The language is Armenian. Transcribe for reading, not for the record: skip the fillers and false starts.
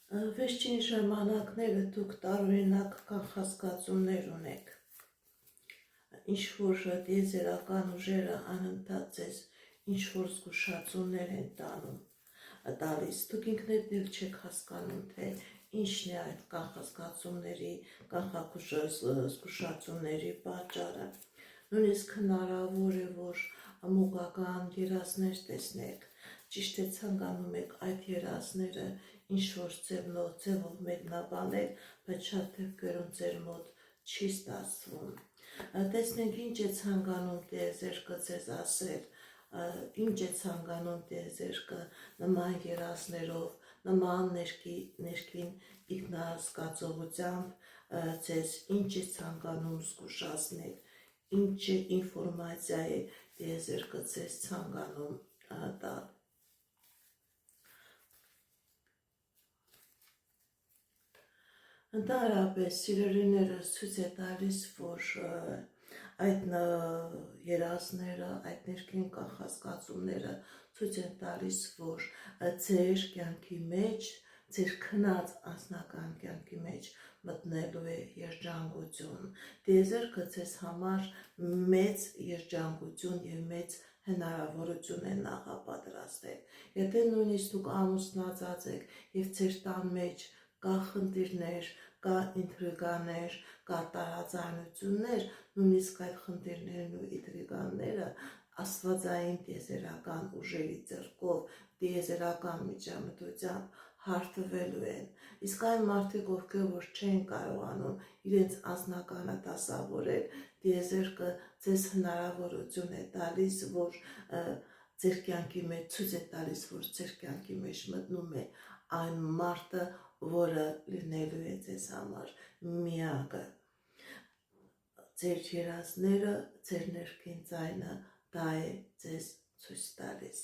Վերջին ժամանակները դուք տարօրինակ կանխազգացումներ ունեք, ինչ-որ տիեզերական ուժերը անընդհատ ձեզ ինչ-որ զգուշացումներ են տալիս, դուք ինքներդ չեք հասկանում, թե ինչն է այդ կանխազգացումների, կանխազգուշացումների պատճառը, նույնիսկ հնարավոր է, որ մոգական երազներ տեսնեք, ճիշտ է ցանկանում եք այդ երազները ինչ-որ ձևով մեկնաբանել, բայց շատ դեպքերում ձեր մոտ չի ստացվում։ Տեսնենք ինչ է ցանկանում տիեզերքը ձեզ ասել, ինչ է ցանկանում տիեզերքը նման երազներով, նման ներքին ինքնազգացողությամբ ձեզ ինչ է ցանկանում զգուշացնել, ինչ ինֆորմացիա է տիեզերքը ձեզ ցանկանում տալ։ Ընդհանրապես սիրելիներս ցույց է տալիս, որ այդ երազները, այդ ներքին կանխազգացումները ցույց են տալիս, որ ձեր կյանքի մեջ, ձեր քնած անձնական կյանքի մեջ մտնելու է երջանկություն։ Տիեզերքը ձեզ համար մեծ երջանկություն եւ մեծ հնարավորություն է նախապատրաստել։ Եթե նույնիսկ դուք ամուսնացած եք եւ ձեր տան մեջ կա խնդիրներ, կա ինտրիգաներ, կա տարաձայնություններ, նույնիսկ այդ խնդիրներն ու ինտրիգաները աստվածային տիեզերական ուժերի ձեռքով, տիեզերական միջամտությամբ հարթվելու են։ Իսկ այն մարդիկ, ովքեր որ չեն կարողանում իրենց անձնականը դասավորել, տիեզերքը ձեզ հնարավորություն է տալիս, որ ձեր կյանքի մեջ ցույց է տալիս, որ ձեր կյանքի մեջ մտնում է այն մարդը, որը լինելու է ձեզ համար միակը։ Ձեր երազները, ձեր ներքին ձայնը դա է ձեզ ցույց տալիս։